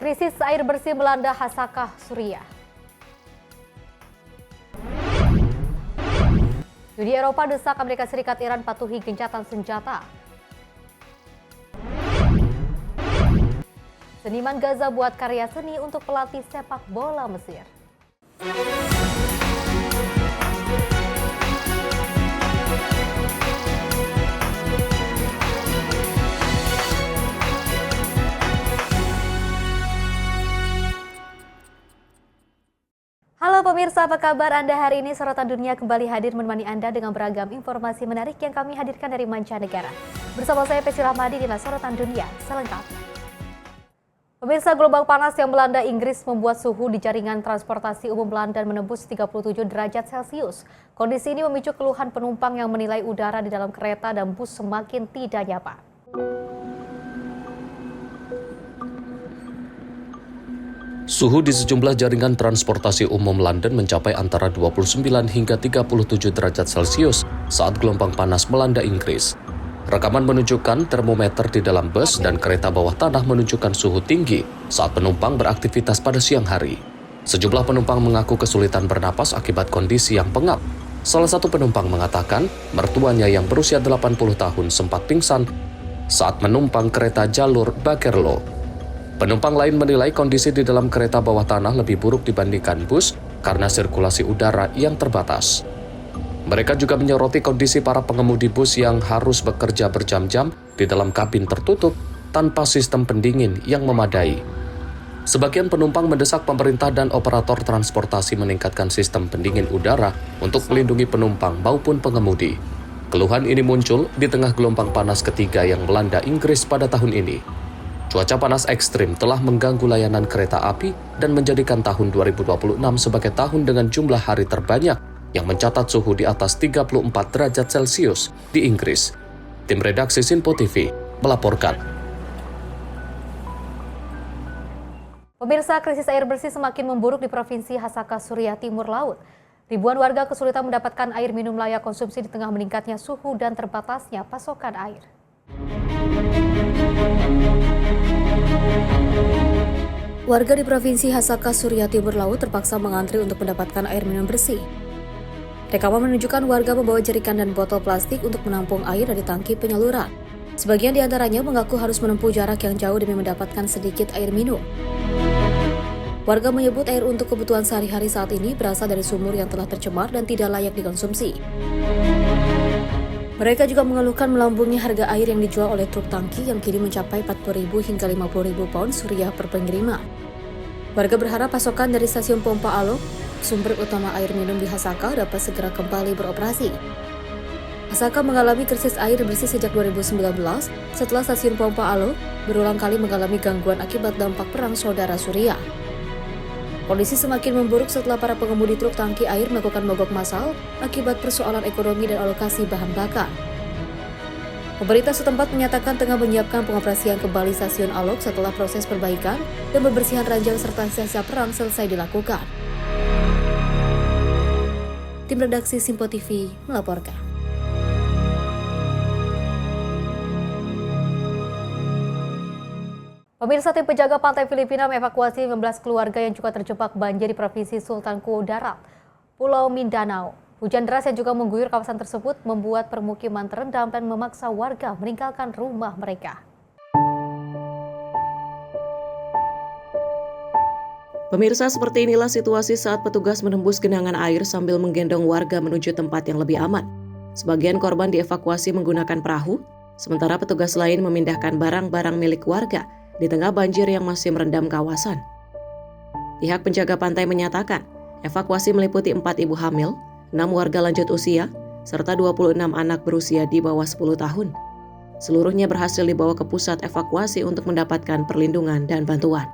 Krisis air bersih melanda Hasakah, Suriah. Uni Eropa desak Amerika Serikat Iran patuhi gencatan senjata. Seniman Gaza buat karya seni untuk pelatih sepak bola Mesir. Halo pemirsa, apa kabar Anda hari ini? Sorotan Dunia kembali hadir menemani Anda dengan beragam informasi menarik yang kami hadirkan dari mancanegara. Bersama saya Peci Rahmadi di Sorotan Dunia selengkapnya. Pemirsa, gelombang panas yang melanda Inggris membuat suhu di jaringan transportasi umum London menembus 37 derajat Celcius. Kondisi ini memicu keluhan penumpang yang menilai udara di dalam kereta dan bus semakin tidak nyaman. Suhu di sejumlah jaringan transportasi umum London mencapai antara 29 hingga 37 derajat Celcius saat gelombang panas melanda Inggris. Rekaman menunjukkan termometer di dalam bus dan kereta bawah tanah menunjukkan suhu tinggi saat penumpang beraktivitas pada siang hari. Sejumlah penumpang mengaku kesulitan bernapas akibat kondisi yang pengap. Salah satu penumpang mengatakan mertuanya yang berusia 80 tahun sempat pingsan saat menumpang kereta jalur Bakerloo. Penumpang lain menilai kondisi di dalam kereta bawah tanah lebih buruk dibandingkan bus karena sirkulasi udara yang terbatas. Mereka juga menyoroti kondisi para pengemudi bus yang harus bekerja berjam-jam di dalam kabin tertutup tanpa sistem pendingin yang memadai. Sebagian penumpang mendesak pemerintah dan operator transportasi meningkatkan sistem pendingin udara untuk melindungi penumpang maupun pengemudi. Keluhan ini muncul di tengah gelombang panas ketiga yang melanda Inggris pada tahun ini. Cuaca panas ekstrim telah mengganggu layanan kereta api dan menjadikan tahun 2026 sebagai tahun dengan jumlah hari terbanyak yang mencatat suhu di atas 34 derajat Celcius di Inggris. Tim redaksi Sinpo TV melaporkan. Pemirsa, krisis air bersih semakin memburuk di Provinsi Hasakah, Suriah Timur Laut. Ribuan warga kesulitan mendapatkan air minum layak konsumsi di tengah meningkatnya suhu dan terbatasnya pasokan air. Warga di Provinsi Hasakah, Suriah Timur Laut terpaksa mengantri untuk mendapatkan air minum bersih. Rekaman menunjukkan warga membawa jerikan dan botol plastik untuk menampung air dari tangki penyaluran. Sebagian di antaranya mengaku harus menempuh jarak yang jauh demi mendapatkan sedikit air minum. Warga menyebut air untuk kebutuhan sehari-hari saat ini berasal dari sumur yang telah tercemar dan tidak layak dikonsumsi. Mereka juga mengeluhkan melambungnya harga air yang dijual oleh truk tangki yang kini mencapai 40.000 hingga 50.000 pound Suriah per pengiriman. Warga berharap pasokan dari stasiun pompa Alok, sumber utama air minum di Hasakah, dapat segera kembali beroperasi. Hasakah mengalami krisis air bersih sejak 2019 setelah stasiun pompa Alok berulang kali mengalami gangguan akibat dampak perang saudara Suriah. Kondisi semakin memburuk setelah para pengemudi truk tangki air melakukan mogok massal akibat persoalan ekonomi dan alokasi bahan bakar. Pemerintah setempat menyatakan tengah menyiapkan pengoperasian kembali stasiun Alok setelah proses perbaikan dan pembersihan ranjang serta sisa perang selesai dilakukan. Tim redaksi Sinpo TV melaporkan. Pemirsa, tim penjaga pantai Filipina mengevakuasi 15 keluarga yang juga terjebak banjir di Provinsi Sultan Kudarat, Pulau Mindanao. Hujan deras yang juga mengguyur kawasan tersebut membuat permukiman terendam dan memaksa warga meninggalkan rumah mereka. Pemirsa, seperti inilah situasi saat petugas menembus genangan air sambil menggendong warga menuju tempat yang lebih aman. Sebagian korban dievakuasi menggunakan perahu, sementara petugas lain memindahkan barang-barang milik warga di tengah banjir yang masih merendam kawasan. Pihak penjaga pantai menyatakan, evakuasi meliputi 4 ibu hamil, 6 warga lanjut usia, serta 26 anak berusia di bawah 10 tahun. Seluruhnya berhasil dibawa ke pusat evakuasi untuk mendapatkan perlindungan dan bantuan.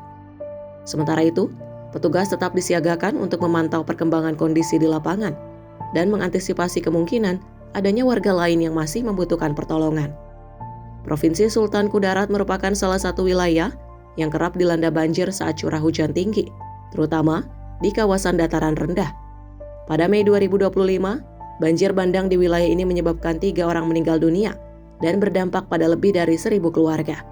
Sementara itu, petugas tetap disiagakan untuk memantau perkembangan kondisi di lapangan dan mengantisipasi kemungkinan adanya warga lain yang masih membutuhkan pertolongan. Provinsi Sultan Kudarat merupakan salah satu wilayah yang kerap dilanda banjir saat curah hujan tinggi, terutama di kawasan dataran rendah. Pada Mei 2025, banjir bandang di wilayah ini menyebabkan 3 orang meninggal dunia dan berdampak pada lebih dari 1.000 keluarga.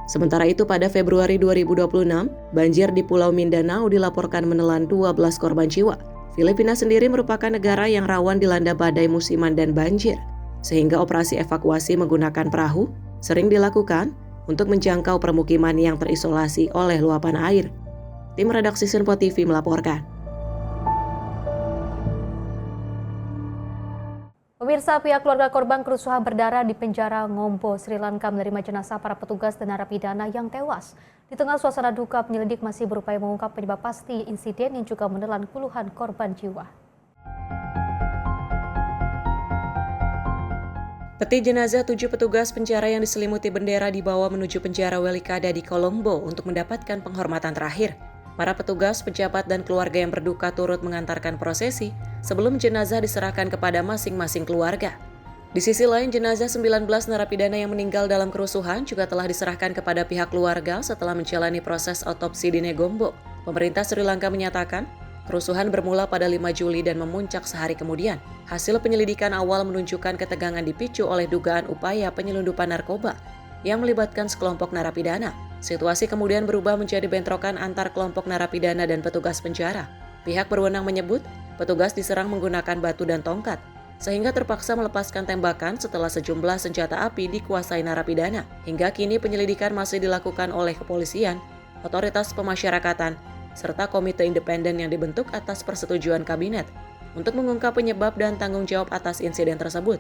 Sementara itu pada Februari 2026, banjir di Pulau Mindanao dilaporkan menelan 12 korban jiwa. Filipina sendiri merupakan negara yang rawan dilanda badai musiman dan banjir, sehingga operasi evakuasi menggunakan perahu sering dilakukan untuk menjangkau permukiman yang terisolasi oleh luapan air. Tim redaksi Sinpo TV melaporkan. Pemirsa, pihak keluarga korban kerusuhan berdarah di penjara Ngombo, Sri Lanka menerima jenazah para petugas dan narapidana yang tewas. Di tengah suasana duka, penyelidik masih berupaya mengungkap penyebab pasti insiden yang juga menelan puluhan korban jiwa. Peti jenazah 7 petugas penjara yang diselimuti bendera dibawa menuju penjara Welikada di Colombo untuk mendapatkan penghormatan terakhir. Para petugas, pejabat, dan keluarga yang berduka turut mengantarkan prosesi sebelum jenazah diserahkan kepada masing-masing keluarga. Di sisi lain, jenazah 19 narapidana yang meninggal dalam kerusuhan juga telah diserahkan kepada pihak keluarga setelah menjalani proses otopsi di Negombo. Pemerintah Sri Lanka menyatakan, kerusuhan bermula pada 5 Juli dan memuncak sehari kemudian. Hasil penyelidikan awal menunjukkan ketegangan dipicu oleh dugaan upaya penyelundupan narkoba yang melibatkan sekelompok narapidana. Situasi kemudian berubah menjadi bentrokan antar kelompok narapidana dan petugas penjara. Pihak berwenang menyebut, petugas diserang menggunakan batu dan tongkat, sehingga terpaksa melepaskan tembakan setelah sejumlah senjata api dikuasai narapidana. Hingga kini penyelidikan masih dilakukan oleh kepolisian, otoritas pemasyarakatan, serta komite independen yang dibentuk atas persetujuan kabinet untuk mengungkap penyebab dan tanggung jawab atas insiden tersebut.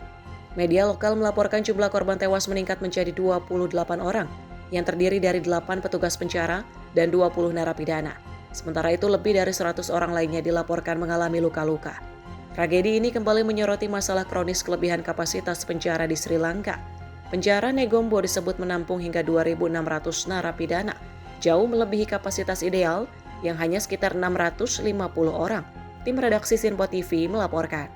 Media lokal melaporkan jumlah korban tewas meningkat menjadi 28 orang, yang terdiri dari 8 petugas penjara dan 20 narapidana. Sementara itu lebih dari 100 orang lainnya dilaporkan mengalami luka-luka. Tragedi ini kembali menyoroti masalah kronis kelebihan kapasitas penjara di Sri Lanka. Penjara Negombo disebut menampung hingga 2.600 narapidana, jauh melebihi kapasitas ideal yang hanya sekitar 650 orang. Tim redaksi Sinpo TV melaporkan.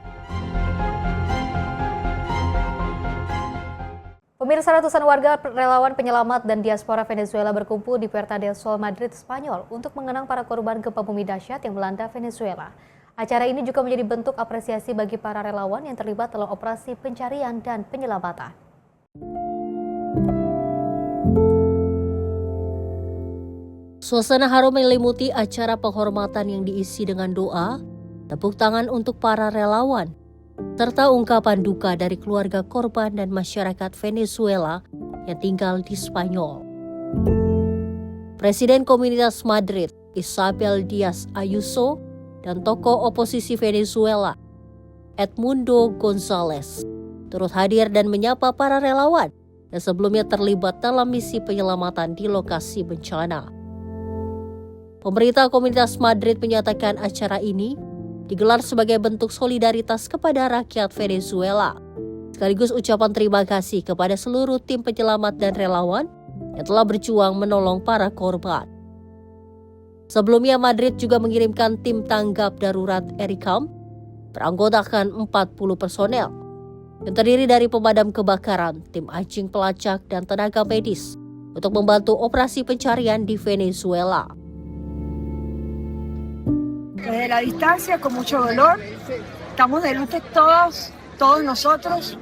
Pemirsa, ratusan warga, relawan penyelamat dan diaspora Venezuela berkumpul di Puerta del Sol, Madrid, Spanyol untuk mengenang para korban gempa bumi dahsyat yang melanda Venezuela. Acara ini juga menjadi bentuk apresiasi bagi para relawan yang terlibat dalam operasi pencarian dan penyelamatan. Suasana harum menyelimuti acara penghormatan yang diisi dengan doa, tepuk tangan untuk para relawan, serta ungkapan duka dari keluarga korban dan masyarakat Venezuela yang tinggal di Spanyol. Presiden Komunitas Madrid, Isabel Díaz Ayuso, dan tokoh oposisi Venezuela, Edmundo González, turut hadir dan menyapa para relawan yang sebelumnya terlibat dalam misi penyelamatan di lokasi bencana. Pemerintah Komunitas Madrid menyatakan acara ini digelar sebagai bentuk solidaritas kepada rakyat Venezuela, sekaligus ucapan terima kasih kepada seluruh tim penyelamat dan relawan yang telah berjuang menolong para korban. Sebelumnya, Madrid juga mengirimkan tim tanggap darurat ERICAM beranggotakan 40 personel yang terdiri dari pemadam kebakaran, tim anjing pelacak, dan tenaga medis untuk membantu operasi pencarian di Venezuela. Desde la distancia, con mucho dolor, estamos de luto todos nosotros,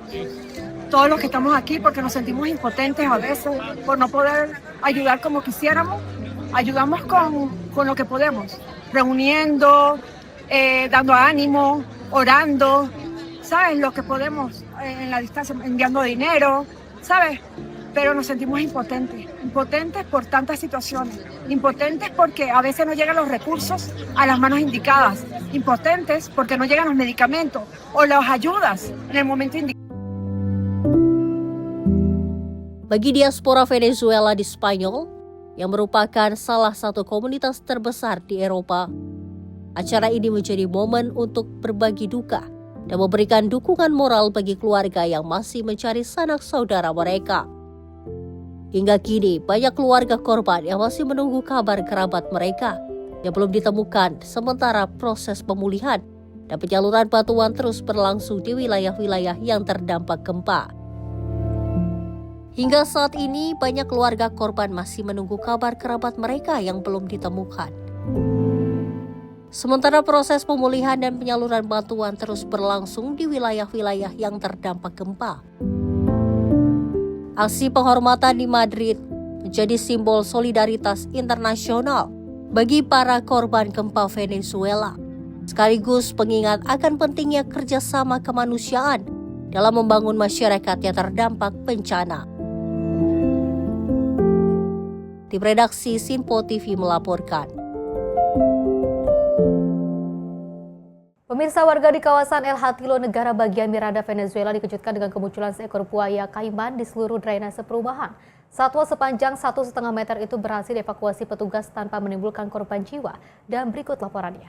todos los que estamos aquí, porque nos sentimos impotentes a veces por no poder ayudar como quisiéramos. Ayudamos con lo que podemos, reuniendo, dando ánimo, orando, ¿sabes? Lo que podemos en la distancia, enviando dinero, ¿sabes? Pero nos sentimos impotentes por tantas situaciones, impotentes porque a veces no llegan los recursos a las manos indicadas, impotentes porque no llegan los medicamentos o las ayudas en el momento indicado. Bagi diaspora Venezuela di Spanyol, yang merupakan salah satu komunitas terbesar di Eropa, acara ini menjadi momen untuk berbagi duka dan memberikan dukungan moral bagi keluarga yang masih mencari sanak saudara mereka. Hingga kini, banyak keluarga korban yang masih menunggu kabar kerabat mereka yang belum ditemukan, sementara proses pemulihan dan penyaluran bantuan terus berlangsung di wilayah-wilayah yang terdampak gempa. Hingga saat ini, banyak keluarga korban masih menunggu kabar kerabat mereka yang belum ditemukan. Sementara proses pemulihan dan penyaluran bantuan terus berlangsung di wilayah-wilayah yang terdampak gempa. Aksi penghormatan di Madrid menjadi simbol solidaritas internasional bagi para korban gempa Venezuela, sekaligus pengingat akan pentingnya kerjasama kemanusiaan dalam membangun masyarakat yang terdampak bencana. Tim redaksi Sinpo TV melaporkan. Pemirsa, warga di kawasan El Hatilo, negara bagian Miranda, Venezuela dikejutkan dengan kemunculan seekor buaya kaiman di seluruh drainase perumahan. Satwa sepanjang 1,5 meter itu berhasil dievakuasi petugas tanpa menimbulkan korban jiwa. Dan berikut laporannya.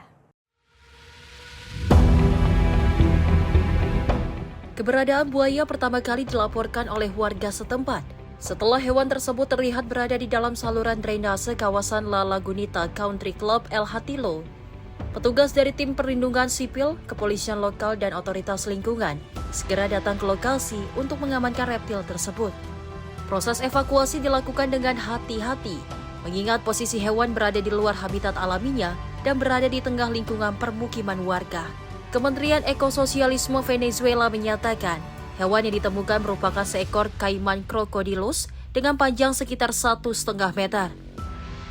Keberadaan buaya pertama kali dilaporkan oleh warga setempat setelah hewan tersebut terlihat berada di dalam saluran drainase kawasan La Lagunita Country Club El Hatilo. Petugas dari tim perlindungan sipil, kepolisian lokal, dan otoritas lingkungan segera datang ke lokasi untuk mengamankan reptil tersebut. Proses evakuasi dilakukan dengan hati-hati, mengingat posisi hewan berada di luar habitat alaminya dan berada di tengah lingkungan permukiman warga. Kementerian Ekososialisme Venezuela menyatakan, hewan yang ditemukan merupakan seekor kaiman crocodilus dengan panjang sekitar 1,5 meter.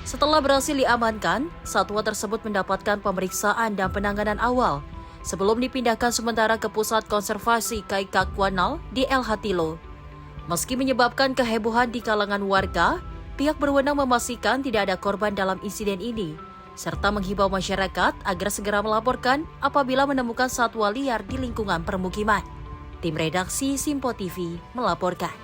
Setelah berhasil diamankan, satwa tersebut mendapatkan pemeriksaan dan penanganan awal sebelum dipindahkan sementara ke Pusat Konservasi Caicakwanal di El Hatilo. Meski menyebabkan kehebohan di kalangan warga, pihak berwenang memastikan tidak ada korban dalam insiden ini, serta menghimbau masyarakat agar segera melaporkan apabila menemukan satwa liar di lingkungan permukiman. Tim redaksi Sinpo TV melaporkan.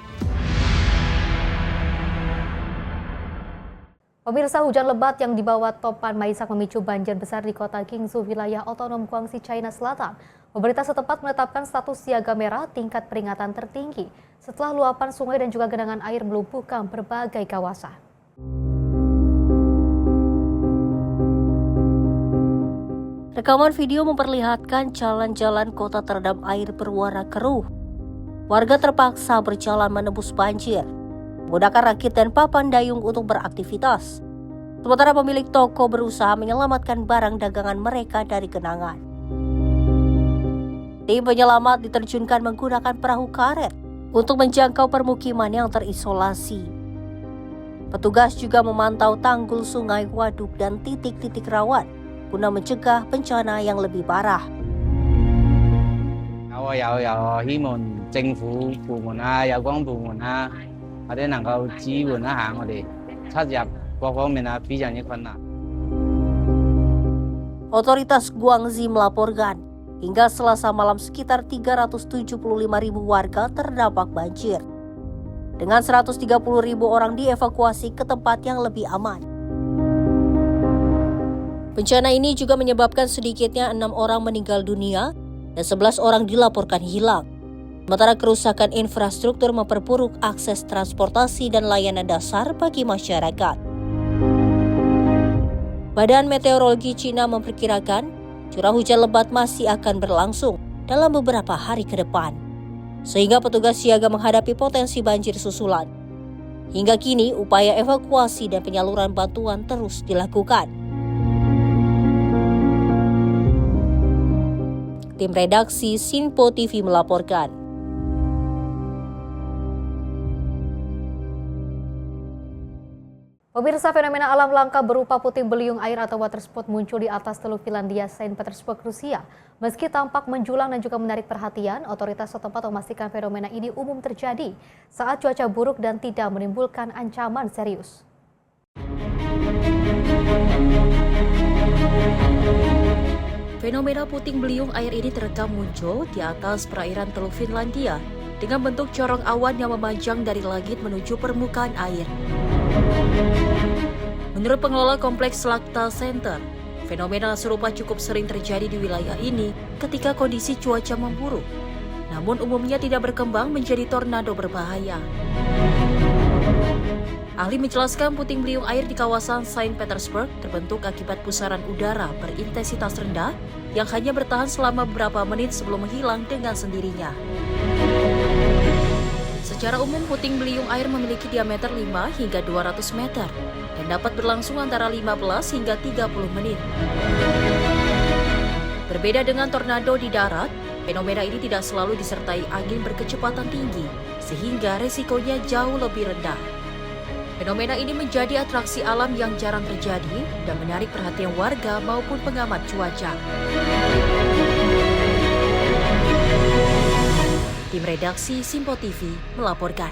Pemirsa, hujan lebat yang dibawa topan Maisak memicu banjir besar di kota Qingzhou, wilayah otonom Guangxi, China Selatan. Pemerintah setempat menetapkan status siaga merah tingkat peringatan tertinggi setelah luapan sungai dan juga genangan air melumpuhkan berbagai kawasan. Rekaman video memperlihatkan jalan-jalan kota terendam air berwarna keruh. Warga terpaksa berjalan menembus banjir, menggunakan rakit dan papan dayung untuk beraktivitas. Sementara pemilik toko berusaha menyelamatkan barang dagangan mereka dari genangan. Tim penyelamat diterjunkan menggunakan perahu karet untuk menjangkau permukiman yang terisolasi. Petugas juga memantau tanggul sungai, waduk, dan titik-titik rawan guna mencegah bencana yang lebih parah. 有希望政府部門啊、有關部門啊，或者能夠支援一下我哋出入各方面啊，非常之困難。 Otoritas Guangxi melaporkan, hingga Selasa malam sekitar 375.000 warga terdampak banjir. Dengan 130.000 orang dievakuasi ke tempat yang lebih aman. Bencana ini juga menyebabkan sedikitnya 6 orang meninggal dunia dan 11 orang dilaporkan hilang. Sementara kerusakan infrastruktur memperburuk akses transportasi dan layanan dasar bagi masyarakat. Badan Meteorologi Cina memperkirakan curah hujan lebat masih akan berlangsung dalam beberapa hari ke depan, sehingga petugas siaga menghadapi potensi banjir susulan. Hingga kini, upaya evakuasi dan penyaluran bantuan terus dilakukan. Tim redaksi Sinpo TV melaporkan. Pemirsa, fenomena alam langka berupa puting beliung air atau water spot muncul di atas Teluk Finlandia, Saint Petersburg, Rusia. Meski tampak menjulang dan juga menarik perhatian, otoritas setempat memastikan fenomena ini umum terjadi saat cuaca buruk dan tidak menimbulkan ancaman serius. Fenomena puting beliung air ini terekam muncul di atas perairan Teluk Finlandia dengan bentuk corong awan yang memanjang dari langit menuju permukaan air. Menurut pengelola kompleks Slakta Center, fenomena serupa cukup sering terjadi di wilayah ini ketika kondisi cuaca memburuk, namun umumnya tidak berkembang menjadi tornado berbahaya. Ahli menjelaskan puting beliung air di kawasan Saint Petersburg terbentuk akibat pusaran udara berintensitas rendah yang hanya bertahan selama beberapa menit sebelum menghilang dengan sendirinya. Secara umum, puting beliung air memiliki diameter 5 hingga 200 meter dan dapat berlangsung antara 15 hingga 30 menit. Berbeda dengan tornado di darat, fenomena ini tidak selalu disertai angin berkecepatan tinggi, sehingga resikonya jauh lebih rendah. Fenomena ini menjadi atraksi alam yang jarang terjadi dan menarik perhatian warga maupun pengamat cuaca. Tim redaksi Simpo TV melaporkan.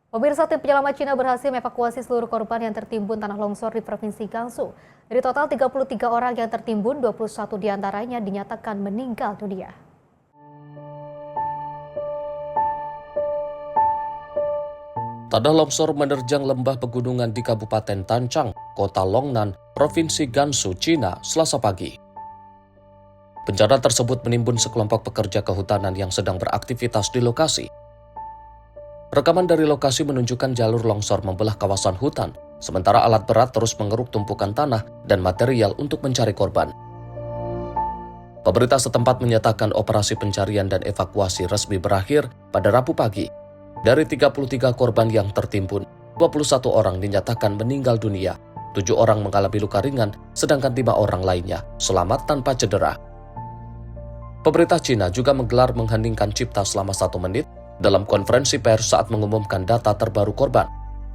Pemirsa, tim penyelamat Cina berhasil mengevakuasi seluruh korban yang tertimbun tanah longsor di Provinsi Gansu. Dari total 33 orang yang tertimbun, 21 diantaranya dinyatakan meninggal dunia. Tanah longsor menerjang lembah pegunungan di Kabupaten Tancang, Kota Longnan, Provinsi Gansu, Cina, Selasa pagi. Bencana tersebut menimbun sekelompok pekerja kehutanan yang sedang beraktivitas di lokasi. Rekaman dari lokasi menunjukkan jalur longsor membelah kawasan hutan, sementara alat berat terus mengeruk tumpukan tanah dan material untuk mencari korban. Pemerintah setempat menyatakan operasi pencarian dan evakuasi resmi berakhir pada Rabu pagi. Dari 33 korban yang tertimbun, 21 orang dinyatakan meninggal dunia, 7 orang mengalami luka ringan, sedangkan 5 orang lainnya selamat tanpa cedera. Pemerintah Cina juga menggelar mengheningkan cipta selama 1 menit dalam konferensi pers saat mengumumkan data terbaru korban.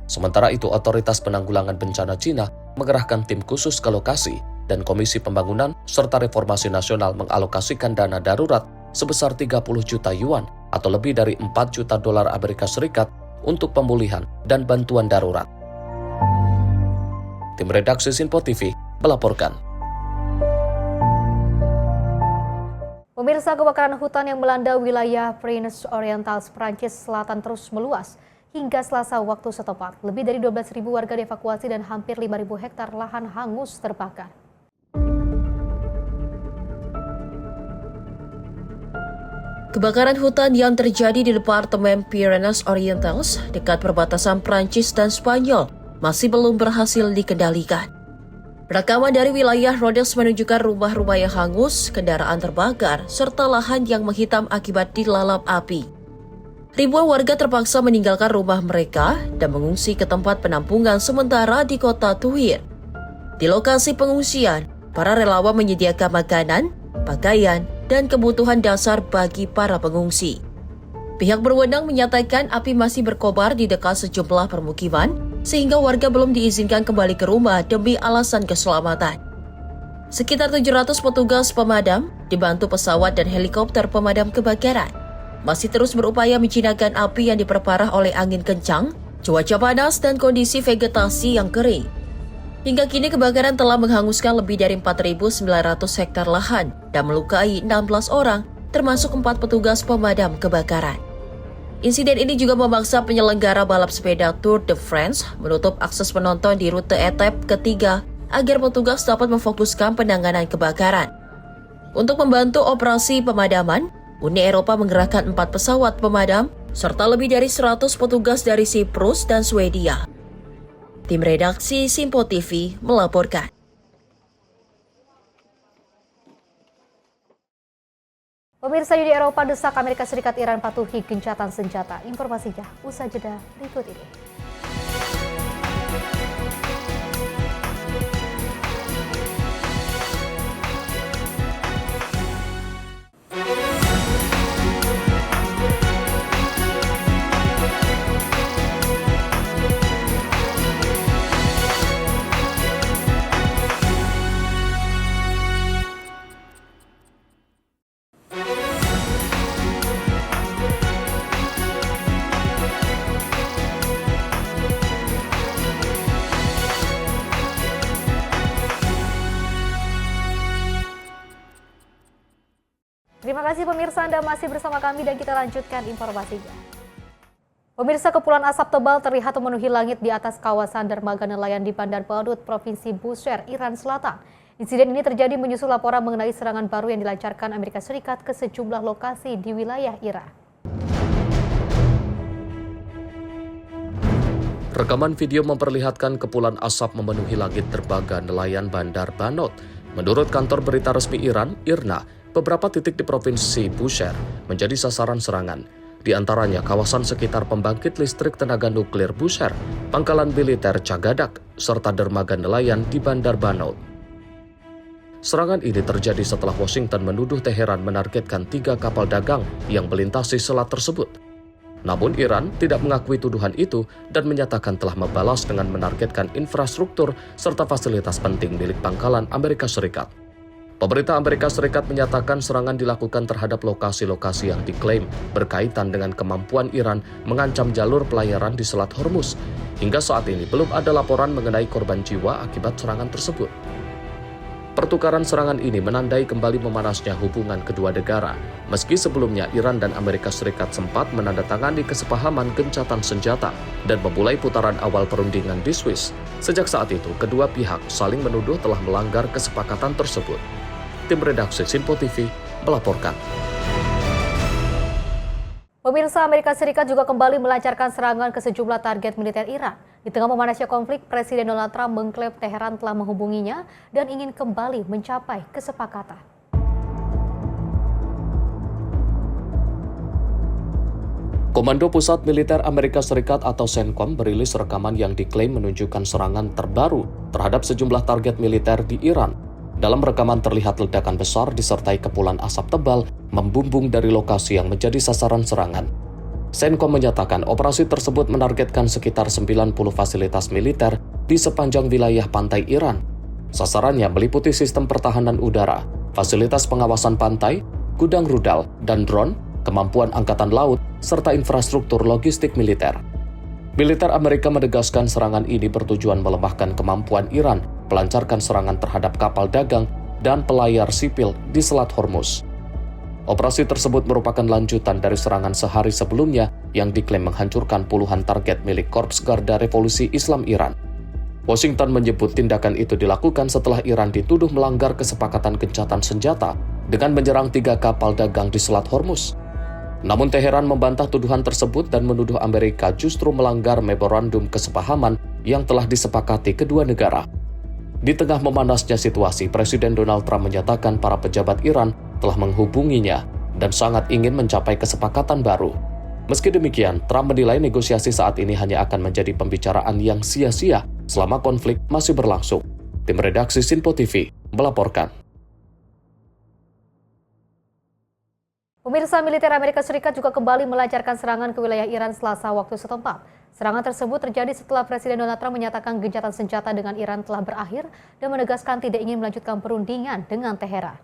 Sementara itu, Otoritas Penanggulangan Bencana Cina mengerahkan tim khusus ke lokasi dan Komisi Pembangunan serta Reformasi Nasional mengalokasikan dana darurat sebesar 30 juta yuan atau lebih dari 4 juta dolar Amerika Serikat untuk pemulihan dan bantuan darurat. Tim redaksi Simpo TV melaporkan. Pemirsa, kebakaran hutan yang melanda wilayah Pyrénées-Orientales, Prancis Selatan terus meluas. Hingga Selasa waktu setempat, lebih dari 12.000 warga dievakuasi dan hampir 5.000 hektar lahan hangus terbakar. Kebakaran hutan yang terjadi di Departemen Pyrénées-Orientales dekat perbatasan Prancis dan Spanyol masih belum berhasil dikendalikan. Rekaman dari wilayah Rodez menunjukkan rumah-rumah yang hangus, kendaraan terbakar, serta lahan yang menghitam akibat dilalap api. Ribuan warga terpaksa meninggalkan rumah mereka dan mengungsi ke tempat penampungan sementara di kota Tuir. Di lokasi pengungsian, para relawan menyediakan makanan, pakaian, dan kebutuhan dasar bagi para pengungsi. Pihak berwenang menyatakan api masih berkobar di dekat sejumlah permukiman, sehingga warga belum diizinkan kembali ke rumah demi alasan keselamatan. Sekitar 700 petugas pemadam, dibantu pesawat dan helikopter pemadam kebakaran, masih terus berupaya menjinakkan api yang diperparah oleh angin kencang, cuaca panas, dan kondisi vegetasi yang kering. Hingga kini kebakaran telah menghanguskan lebih dari 4.900 hektar lahan dan melukai 16 orang, termasuk 4 petugas pemadam kebakaran. Insiden ini juga memaksa penyelenggara balap sepeda Tour de France menutup akses penonton di rute etap ketiga agar petugas dapat memfokuskan penanganan kebakaran. Untuk membantu operasi pemadaman, Uni Eropa menggerakkan 4 pesawat pemadam serta lebih dari 100 petugas dari Siprus dan Swedia. Tim redaksi Simpo TV melaporkan. Pemirsa, Uni Eropa desak Amerika Serikat Iran patuhi gencatan senjata. Informasinya usai jeda berikut ini. Terima kasih pemirsa, Anda masih bersama kami dan kita lanjutkan informasinya. Pemirsa, kepulan asap tebal terlihat memenuhi langit di atas kawasan dermaga nelayan di Bandar Badut, Provinsi Bushehr, Iran Selatan. Insiden ini terjadi menyusul laporan mengenai serangan baru yang dilancarkan Amerika Serikat ke sejumlah lokasi di wilayah Iran. Rekaman video memperlihatkan kepulan asap memenuhi langit dermaga nelayan Bandar Badut. Menurut kantor berita resmi Iran, IRNA, beberapa titik di Provinsi Bushehr menjadi sasaran serangan. Di antaranya kawasan sekitar pembangkit listrik tenaga nuklir Bushehr, pangkalan militer Cagadak, serta dermaga nelayan di Bandar Badut. Serangan ini terjadi setelah Washington menuduh Teheran menargetkan 3 kapal dagang yang melintasi selat tersebut. Namun Iran tidak mengakui tuduhan itu dan menyatakan telah membalas dengan menargetkan infrastruktur serta fasilitas penting milik pangkalan Amerika Serikat. Pemerintah Amerika Serikat menyatakan serangan dilakukan terhadap lokasi-lokasi yang diklaim berkaitan dengan kemampuan Iran mengancam jalur pelayaran di Selat Hormuz. Hingga saat ini belum ada laporan mengenai korban jiwa akibat serangan tersebut. Pertukaran serangan ini menandai kembali memanasnya hubungan kedua negara, meski sebelumnya Iran dan Amerika Serikat sempat menandatangani kesepahaman gencatan senjata dan memulai putaran awal perundingan di Swiss. Sejak saat itu, kedua pihak saling menuduh telah melanggar kesepakatan tersebut. Tim redaksi Sinpo TV melaporkan. Pemirsa, Amerika Serikat juga kembali melancarkan serangan ke sejumlah target militer Iran. Di tengah memanasnya konflik, Presiden Donald Trump mengklaim Teheran telah menghubunginya dan ingin kembali mencapai kesepakatan. Komando Pusat Militer Amerika Serikat atau CENTCOM merilis rekaman yang diklaim menunjukkan serangan terbaru terhadap sejumlah target militer di Iran. Dalam rekaman terlihat ledakan besar disertai kepulan asap tebal membumbung dari lokasi yang menjadi sasaran serangan. CENTCOM menyatakan operasi tersebut menargetkan sekitar 90 fasilitas militer di sepanjang wilayah pantai Iran. Sasarannya meliputi sistem pertahanan udara, fasilitas pengawasan pantai, gudang rudal dan drone, kemampuan angkatan laut, serta infrastruktur logistik militer. Militer Amerika menegaskan serangan ini bertujuan melemahkan kemampuan Iran melancarkan serangan terhadap kapal dagang dan pelayar sipil di Selat Hormuz. Operasi tersebut merupakan lanjutan dari serangan sehari sebelumnya yang diklaim menghancurkan puluhan target milik Korps Garda Revolusi Islam Iran. Washington menyebut tindakan itu dilakukan setelah Iran dituduh melanggar kesepakatan gencatan senjata dengan menyerang 3 kapal dagang di Selat Hormuz. Namun Teheran membantah tuduhan tersebut dan menuduh Amerika justru melanggar memorandum kesepahaman yang telah disepakati kedua negara. Di tengah memanasnya situasi, Presiden Donald Trump menyatakan para pejabat Iran telah menghubunginya dan sangat ingin mencapai kesepakatan baru. Meski demikian, Trump menilai negosiasi saat ini hanya akan menjadi pembicaraan yang sia-sia selama konflik masih berlangsung. Tim redaksi Sinpo TV melaporkan. Pemirsa, militer Amerika Serikat juga kembali melancarkan serangan ke wilayah Iran Selasa waktu setempat. Serangan tersebut terjadi setelah Presiden Donald Trump menyatakan gencatan senjata dengan Iran telah berakhir dan menegaskan tidak ingin melanjutkan perundingan dengan Teheran.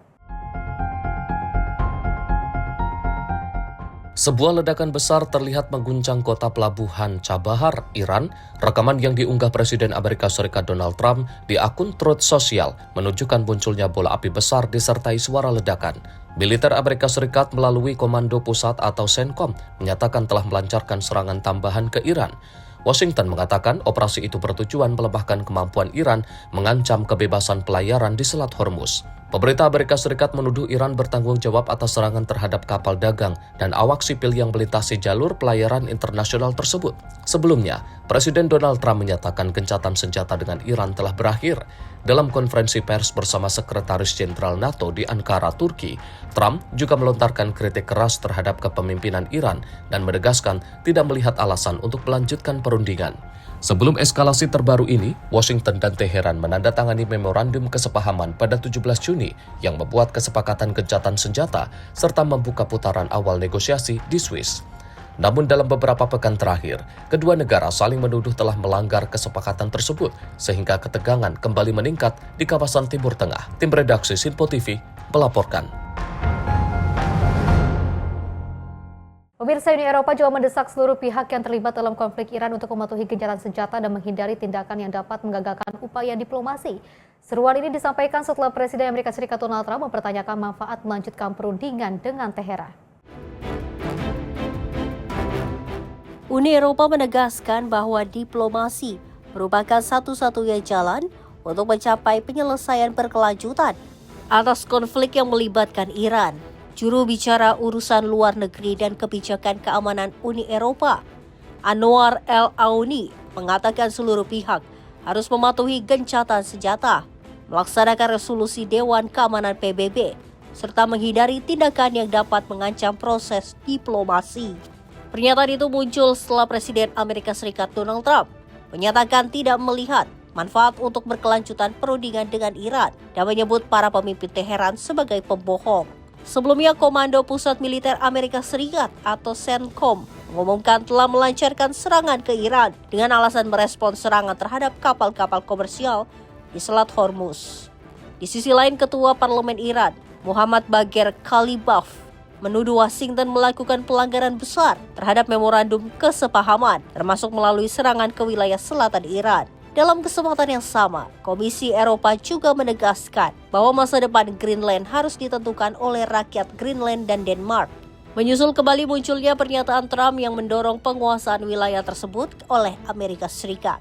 Sebuah ledakan besar terlihat mengguncang kota pelabuhan Chabahar, Iran. Rekaman yang diunggah Presiden Amerika Serikat Donald Trump di akun Truth Social menunjukkan munculnya bola api besar disertai suara ledakan. Militer Amerika Serikat melalui Komando Pusat atau CENTCOM menyatakan telah melancarkan serangan tambahan ke Iran. Washington mengatakan operasi itu bertujuan melemahkan kemampuan Iran mengancam kebebasan pelayaran di Selat Hormuz. Pemerintah Amerika Serikat menuduh Iran bertanggung jawab atas serangan terhadap kapal dagang dan awak sipil yang melintasi jalur pelayaran internasional tersebut. Sebelumnya, Presiden Donald Trump menyatakan gencatan senjata dengan Iran telah berakhir. Dalam konferensi pers bersama Sekretaris Jenderal NATO di Ankara, Turki, Trump juga melontarkan kritik keras terhadap kepemimpinan Iran dan menegaskan tidak melihat alasan untuk melanjutkan perundingan. Sebelum eskalasi terbaru ini, Washington dan Teheran menandatangani memorandum kesepahaman pada 17 Juni yang membuat kesepakatan gencatan senjata serta membuka putaran awal negosiasi di Swiss. Namun dalam beberapa pekan terakhir, kedua negara saling menuduh telah melanggar kesepakatan tersebut sehingga ketegangan kembali meningkat di kawasan Timur Tengah. Tim redaksi Sinpo TV melaporkan. Pemirsa, Uni Eropa juga mendesak seluruh pihak yang terlibat dalam konflik Iran untuk mematuhi gencatan senjata dan menghindari tindakan yang dapat menggagalkan upaya diplomasi. Seruan ini disampaikan setelah Presiden Amerika Serikat Donald Trump mempertanyakan manfaat melanjutkan perundingan dengan Teheran. Uni Eropa menegaskan bahwa diplomasi merupakan satu-satunya jalan untuk mencapai penyelesaian berkelanjutan atas konflik yang melibatkan Iran. Juru bicara urusan luar negeri dan kebijakan keamanan Uni Eropa, Anwar El-Aouni, mengatakan seluruh pihak harus mematuhi gencatan senjata, melaksanakan resolusi Dewan Keamanan PBB, serta menghindari tindakan yang dapat mengancam proses diplomasi. Pernyataan itu muncul setelah Presiden Amerika Serikat Donald Trump menyatakan tidak melihat manfaat untuk berkelanjutan perundingan dengan Iran dan menyebut para pemimpin Teheran sebagai pembohong. Sebelumnya, Komando Pusat Militer Amerika Serikat atau CENTCOM mengumumkan telah melancarkan serangan ke Iran dengan alasan merespons serangan terhadap kapal-kapal komersial di Selat Hormuz. Di sisi lain, Ketua Parlemen Iran, Muhammad Bagher Khalibaf, menuduh Washington melakukan pelanggaran besar terhadap memorandum kesepahaman, termasuk melalui serangan ke wilayah selatan Iran. Dalam kesempatan yang sama, Komisi Eropa juga menegaskan bahwa masa depan Greenland harus ditentukan oleh rakyat Greenland dan Denmark. Menyusul kembali munculnya pernyataan Trump yang mendorong penguasaan wilayah tersebut oleh Amerika Serikat.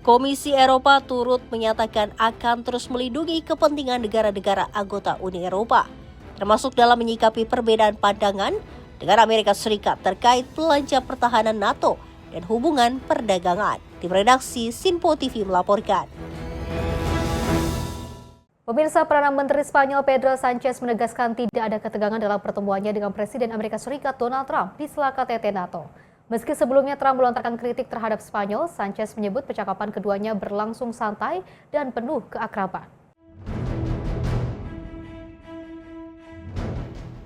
Komisi Eropa turut menyatakan akan terus melindungi kepentingan negara-negara anggota Uni Eropa, termasuk dalam menyikapi perbedaan pandangan dengan Amerika Serikat terkait belanja pertahanan NATO dan hubungan perdagangan. Tim redaksi Sinpo TV melaporkan. Pemirsa, Perdana Menteri Spanyol Pedro Sanchez menegaskan tidak ada ketegangan dalam pertemuannya dengan Presiden Amerika Serikat Donald Trump di Sela KTT NATO. Meski sebelumnya Trump melontarkan kritik terhadap Spanyol, Sanchez menyebut percakapan keduanya berlangsung santai dan penuh keakraban.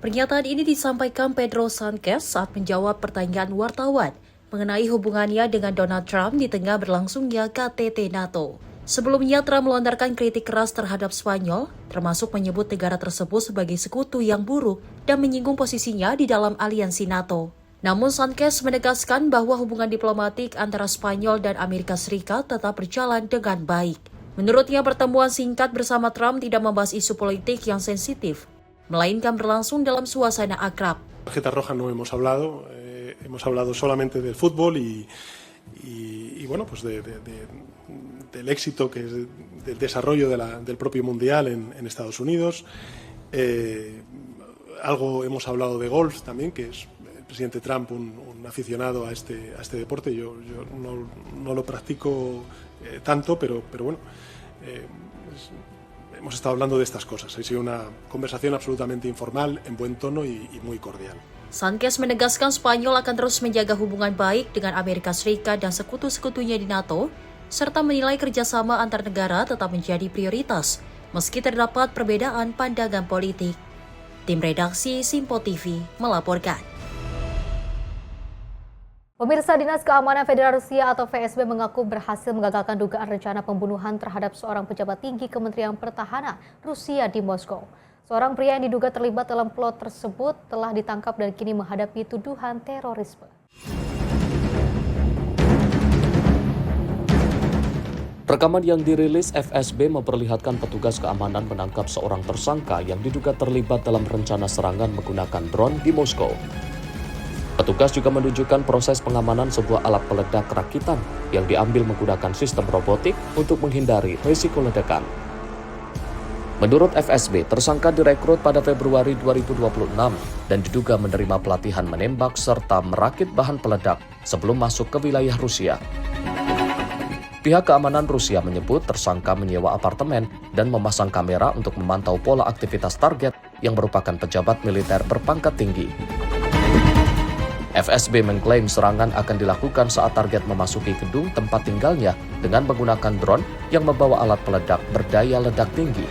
Pernyataan ini disampaikan Pedro Sanchez saat menjawab pertanyaan wartawan mengenai hubungannya dengan Donald Trump di tengah berlangsungnya KTT NATO. Sebelumnya, Trump melontarkan kritik keras terhadap Spanyol, termasuk menyebut negara tersebut sebagai sekutu yang buruk dan menyinggung posisinya di dalam aliansi NATO. Namun, Sanchez menegaskan bahwa hubungan diplomatik antara Spanyol dan Amerika Serikat tetap berjalan dengan baik. Menurutnya, pertemuan singkat bersama Trump tidak membahas isu politik yang sensitif, melainkan berlangsung dalam suasana akrab. Tarjeta roja no hemos hablado solamente del fútbol y bueno, pues del éxito que es del desarrollo del propio mundial en Estados Unidos. Algo hemos hablado de golf también, que es el presidente Trump un aficionado a este deporte. Yo no lo practico tanto, pero bueno, hemos estado hablando de estas cosas. Ha sido una conversación absolutamente informal, en buen tono y muy cordial. Sanchez menegaskan Spanyol akan terus menjaga hubungan baik dengan Amerika Serikat dan sekutu-sekutunya di NATO, serta menilai kerjasama antar negara tetap menjadi prioritas, meski terdapat perbedaan pandangan politik. Tim redaksi Sinpo TV melaporkan. Pemirsa, Dinas Keamanan Federal Rusia atau FSB mengaku berhasil menggagalkan dugaan rencana pembunuhan terhadap seorang pejabat tinggi Kementerian Pertahanan Rusia di Moskow. Seorang pria yang diduga terlibat dalam plot tersebut telah ditangkap dan kini menghadapi tuduhan terorisme. Rekaman yang dirilis FSB memperlihatkan petugas keamanan menangkap seorang tersangka yang diduga terlibat dalam rencana serangan menggunakan drone di Moskow. Petugas juga menunjukkan proses pengamanan sebuah alat peledak rakitan yang diambil menggunakan sistem robotik untuk menghindari risiko ledakan. Menurut FSB, tersangka direkrut pada Februari 2026 dan diduga menerima pelatihan menembak serta merakit bahan peledak sebelum masuk ke wilayah Rusia. Pihak keamanan Rusia menyebut tersangka menyewa apartemen dan memasang kamera untuk memantau pola aktivitas target yang merupakan pejabat militer berpangkat tinggi. FSB mengklaim serangan akan dilakukan saat target memasuki gedung tempat tinggalnya dengan menggunakan drone yang membawa alat peledak berdaya ledak tinggi.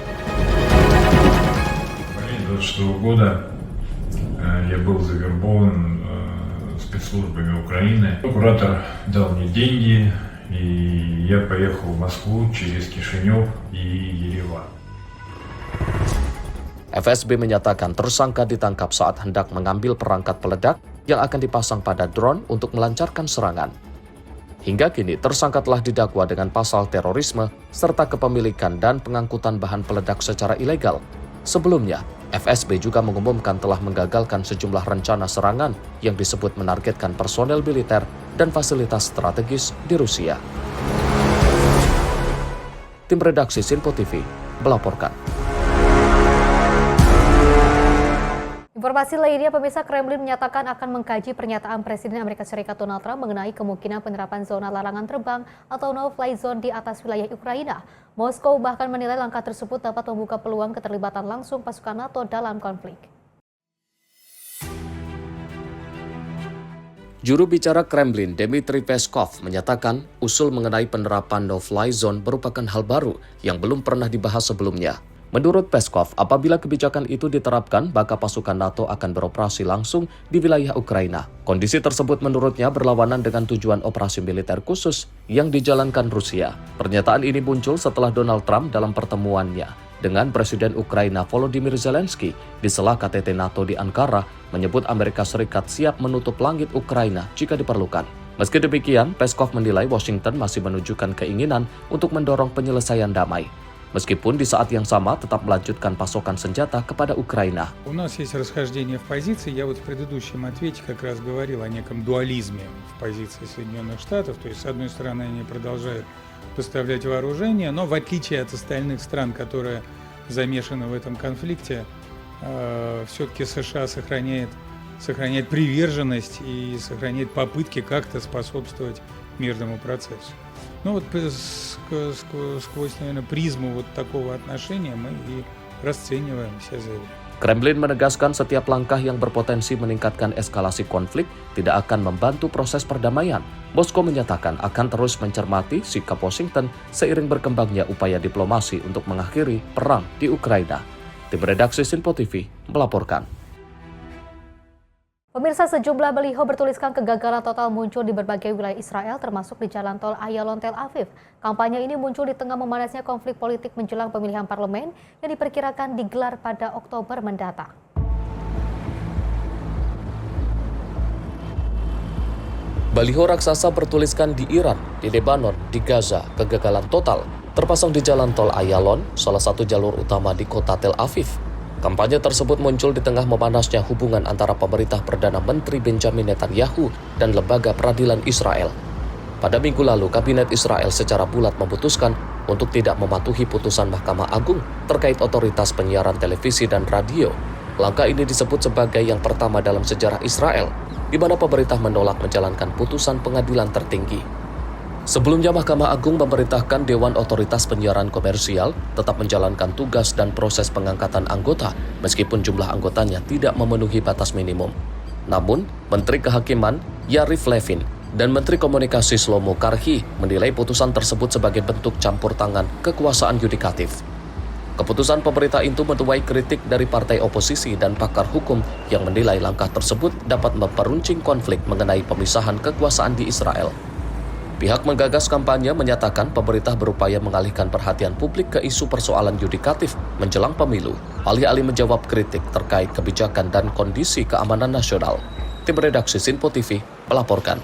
2026 года я был завербован спецслужбами Украины. Куратор дал мне деньги, и я поехал в Москву через Кишинев и Ереван. FSB menyatakan tersangka ditangkap saat hendak mengambil perangkat peledak yang akan dipasang pada drone untuk melancarkan serangan. Hingga kini tersangka telah didakwa dengan pasal terorisme serta kepemilikan dan pengangkutan bahan peledak secara ilegal. Sebelumnya, FSB juga mengumumkan telah menggagalkan sejumlah rencana serangan yang disebut menargetkan personel militer dan fasilitas strategis di Rusia. Tim redaksi Sinpo TV melaporkan. Informasi lainnya, pemirsa, Kremlin menyatakan akan mengkaji pernyataan Presiden Amerika Serikat Donald Trump mengenai kemungkinan penerapan zona larangan terbang atau no-fly zone di atas wilayah Ukraina. Moskow bahkan menilai langkah tersebut dapat membuka peluang keterlibatan langsung pasukan NATO dalam konflik. Juru bicara Kremlin, Dmitry Peskov, menyatakan usul mengenai penerapan no-fly zone merupakan hal baru yang belum pernah dibahas sebelumnya. Menurut Peskov, apabila kebijakan itu diterapkan, maka pasukan NATO akan beroperasi langsung di wilayah Ukraina. Kondisi tersebut menurutnya berlawanan dengan tujuan operasi militer khusus yang dijalankan Rusia. Pernyataan ini muncul setelah Donald Trump dalam pertemuannya dengan Presiden Ukraina Volodymyr Zelensky di sela KTT NATO di Ankara menyebut Amerika Serikat siap menutup langit Ukraina jika diperlukan. Meski demikian, Peskov menilai Washington masih menunjukkan keinginan untuk mendorong penyelesaian damai. Meskipun di saat yang sama tetap melanjutkan pasokan senjata kepada Ukraina. У нас есть расхождение в позиции. Я вот в предыдущем ответе как раз говорил о неком дуализме в позиции Соединенных Штатов. То есть, с одной стороны, они продолжают поставлять вооружение, но в отличие от остальных стран, которые замешаны в этом конфликте, все-таки США сохраняет приверженность и сохраняет попытки как-то способствовать мирному процессу. Ну вот сквозь, наверное, призму вот такого отношения мы и расцениваем все заявления. Kremlin menegaskan setiap langkah yang berpotensi meningkatkan eskalasi konflik tidak akan membantu proses perdamaian. Moskow menyatakan akan terus mencermati sikap Washington seiring berkembangnya upaya diplomasi untuk mengakhiri perang di Ukraina. Tim redaksi Sinpo TV melaporkan. Pemirsa, sejumlah baliho bertuliskan kegagalan total muncul di berbagai wilayah Israel termasuk di jalan tol Ayalon Tel Aviv. Kampanye ini muncul di tengah memanasnya konflik politik menjelang pemilihan parlemen yang diperkirakan digelar pada Oktober mendatang. Baliho raksasa bertuliskan di Iran, di Lebanon, di Gaza, kegagalan total, terpasang di jalan tol Ayalon, salah satu jalur utama di kota Tel Aviv. Kampanye tersebut muncul di tengah memanasnya hubungan antara pemerintah Perdana Menteri Benjamin Netanyahu dan Lembaga Peradilan Israel. Pada minggu lalu, Kabinet Israel secara bulat memutuskan untuk tidak mematuhi putusan Mahkamah Agung terkait otoritas penyiaran televisi dan radio. Langkah ini disebut sebagai yang pertama dalam sejarah Israel, di mana pemerintah menolak menjalankan putusan pengadilan tertinggi. Sebelumnya, Mahkamah Agung memerintahkan Dewan Otoritas Penyiaran Komersial tetap menjalankan tugas dan proses pengangkatan anggota meskipun jumlah anggotanya tidak memenuhi batas minimum. Namun, Menteri Kehakiman Yarif Levin dan Menteri Komunikasi Shlomo Karhi menilai putusan tersebut sebagai bentuk campur tangan kekuasaan yudikatif. Keputusan pemerintah itu menuai kritik dari partai oposisi dan pakar hukum yang menilai langkah tersebut dapat memperuncing konflik mengenai pemisahan kekuasaan di Israel. Pihak menggagas kampanye menyatakan pemerintah berupaya mengalihkan perhatian publik ke isu persoalan yudikatif menjelang pemilu, alih-alih menjawab kritik terkait kebijakan dan kondisi keamanan nasional. Tim redaksi Sinpo TV melaporkan.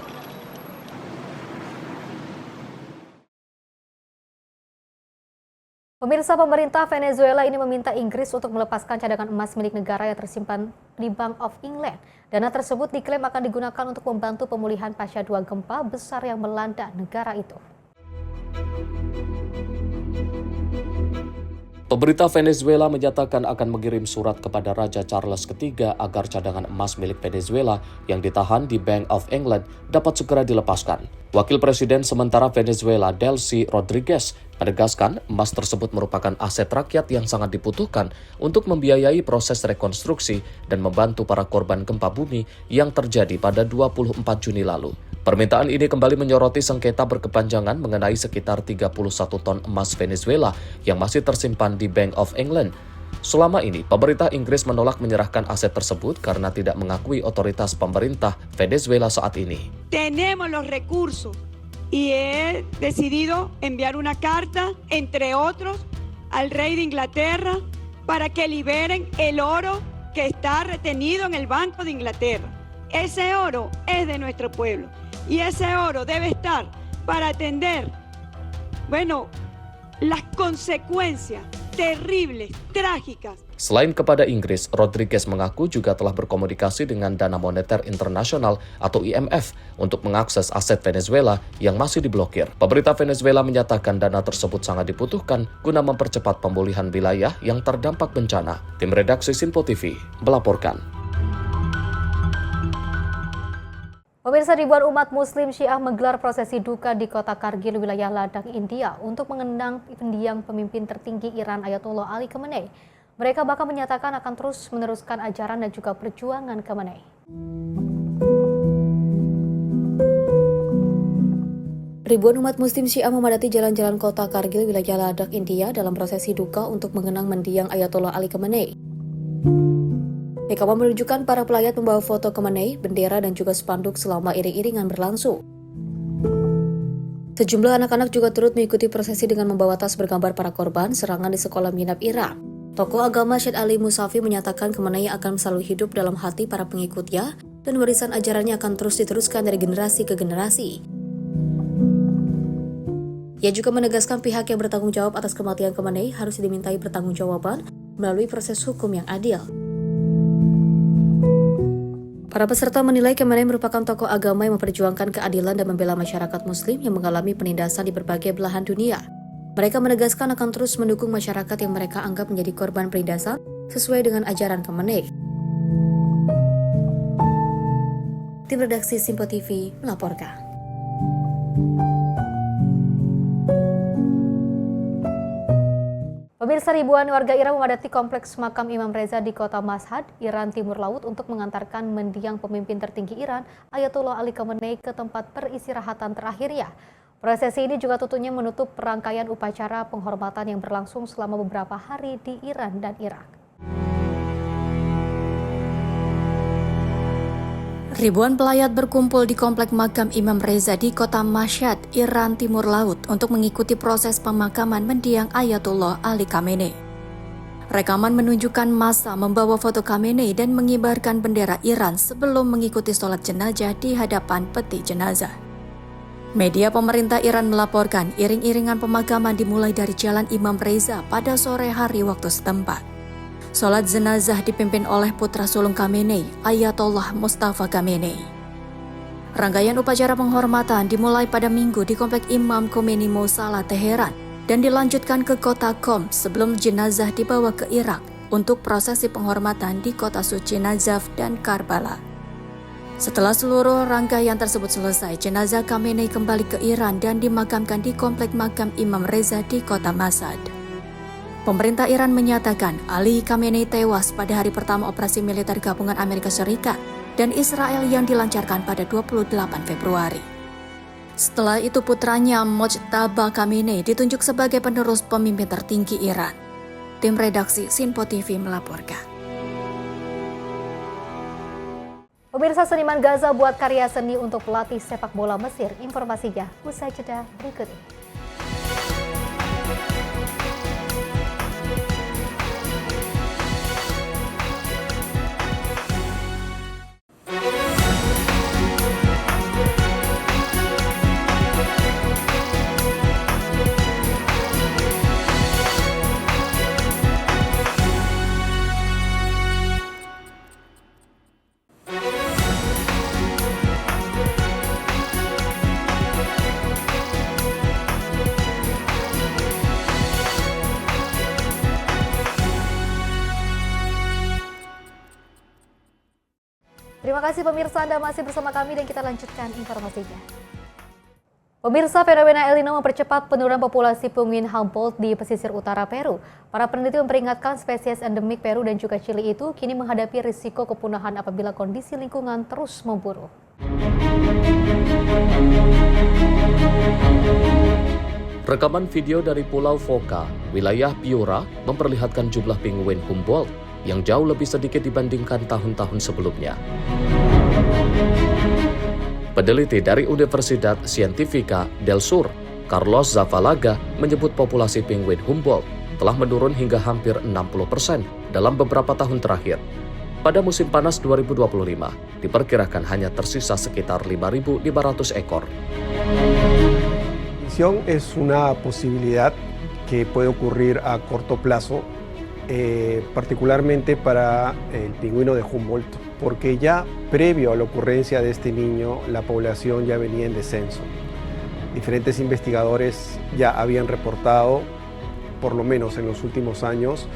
Pemirsa, pemerintah Venezuela ini meminta Inggris untuk melepaskan cadangan emas milik negara yang tersimpan di Bank of England. Dana tersebut diklaim akan digunakan untuk membantu pemulihan pasca 2 gempa besar yang melanda negara itu. Pemerintah Venezuela menyatakan akan mengirim surat kepada Raja Charles III agar cadangan emas milik Venezuela yang ditahan di Bank of England dapat segera dilepaskan. Wakil Presiden sementara Venezuela, Delcy Rodriguez, menegaskan emas tersebut merupakan aset rakyat yang sangat dibutuhkan untuk membiayai proses rekonstruksi dan membantu para korban gempa bumi yang terjadi pada 24 Juni lalu. Permintaan ini kembali menyoroti sengketa berkepanjangan mengenai sekitar 31 ton emas Venezuela yang masih tersimpan di Bank of England. Selama ini, pemerintah Inggris menolak menyerahkan aset tersebut karena tidak mengakui otoritas pemerintah Venezuela saat ini. Tenemos los recursos y he decidido enviar una carta, entre otros, al rey de Inglaterra para que liberen el oro que está retenido en el Banco de Inglaterra. Ese oro es de nuestro pueblo y ese oro debe estar para atender, las consecuencias terribles, trágicas. Selain kepada Inggris, Rodriguez mengaku juga telah berkomunikasi dengan Dana Moneter Internasional atau IMF untuk mengakses aset Venezuela yang masih diblokir. Pemerintah Venezuela menyatakan dana tersebut sangat dibutuhkan guna mempercepat pemulihan wilayah yang terdampak bencana. Tim redaksi Sinpo TV melaporkan. Pemirsa, ribuan umat Muslim Syiah menggelar prosesi duka di kota Kargil, wilayah Ladakh, India, untuk mengenang mendiang pemimpin tertinggi Iran Ayatollah Ali Khamenei. Mereka bahkan menyatakan akan terus meneruskan ajaran dan juga perjuangan Khamenei. Ribuan umat muslim Syiah memadati jalan-jalan kota Kargil, wilayah Ladakh, India dalam prosesi duka untuk mengenang mendiang Ayatollah Ali Khamenei. Rekaman menunjukkan para pelayat membawa foto Khamenei, bendera dan juga spanduk selama iring-iringan berlangsung. Sejumlah anak-anak juga turut mengikuti prosesi dengan membawa tas bergambar para korban serangan di sekolah minab Irak. Tokoh agama Syed Ali Musafi menyatakan Khamenei akan selalu hidup dalam hati para pengikutnya dan warisan ajarannya akan terus diteruskan dari generasi ke generasi. Ia juga menegaskan pihak yang bertanggung jawab atas kematian Khamenei harus dimintai pertanggungjawaban melalui proses hukum yang adil. Para peserta menilai Khamenei merupakan tokoh agama yang memperjuangkan keadilan dan membela masyarakat muslim yang mengalami penindasan di berbagai belahan dunia. Mereka menegaskan akan terus mendukung masyarakat yang mereka anggap menjadi korban penindasan sesuai dengan ajaran Khamenei. Tim redaksi Simpo TV melaporkan. Pemirsa, ribuan warga Iran memadati kompleks makam Imam Reza di kota Mashhad, Iran Timur Laut untuk mengantarkan mendiang pemimpin tertinggi Iran, Ayatollah Ali Khamenei, ke tempat peristirahatan terakhirnya. Prosesi ini juga tentunya menutup rangkaian upacara penghormatan yang berlangsung selama beberapa hari di Iran dan Irak. Ribuan pelayat berkumpul di komplek makam Imam Reza di kota Mashhad, Iran Timur Laut untuk mengikuti proses pemakaman mendiang Ayatollah Ali Khamenei. Rekaman menunjukkan massa membawa foto Khamenei dan mengibarkan bendera Iran sebelum mengikuti sholat jenazah di hadapan peti jenazah. Media pemerintah Iran melaporkan iring-iringan pemakaman dimulai dari Jalan Imam Reza pada sore hari waktu setempat. Sholat jenazah dipimpin oleh putra sulung Khamenei, Ayatollah Mustafa Khamenei. Rangkaian upacara penghormatan dimulai pada Minggu di komplek Imam Khomeini Mosala, Teheran, dan dilanjutkan ke kota Qom sebelum jenazah dibawa ke Irak untuk prosesi penghormatan di kota suci Najaf dan Karbala. Setelah seluruh rangkaian tersebut selesai, jenazah Khamenei kembali ke Iran dan dimakamkan di komplek makam Imam Reza di kota Mashhad. Pemerintah Iran menyatakan Ali Khamenei tewas pada hari pertama operasi militer gabungan Amerika Serikat dan Israel yang dilancarkan pada 28 Februari. Setelah itu putranya Mojtaba Khamenei ditunjuk sebagai penerus pemimpin tertinggi Iran. Tim redaksi Simpo TV melaporkan. Pemirsa, seniman Gaza buat karya seni untuk pelatih sepak bola Mesir. Informasinya usai jeda berikut ini. Terima kasih pemirsa, Anda masih bersama kami dan kita lanjutkan informasinya. Pemirsa, fenomena El Nino mempercepat penurunan populasi penguin Humboldt di pesisir utara Peru. Para peneliti memperingatkan spesies endemik Peru dan juga Chili itu kini menghadapi risiko kepunahan apabila kondisi lingkungan terus memburuk. Rekaman video dari Pulau Foca, wilayah Piura, memperlihatkan jumlah penguin Humboldt yang jauh lebih sedikit dibandingkan tahun-tahun sebelumnya. Peneliti dari Universidad Científica del Sur, Carlos Zavalaga, menyebut populasi penguin Humboldt telah menurun hingga hampir 60% dalam beberapa tahun terakhir. Pada musim panas 2025, diperkirakan hanya tersisa sekitar 5.500 ekor. Extinción es una posibilidad que puede ocurrir a corto plazo, particularmente para el pingüino de Humboldt, porque ya previo a la ocurrencia de este niño, la población ya venía en descenso. Diferentes investigadores ya habían reportado, por lo menos en los últimos años,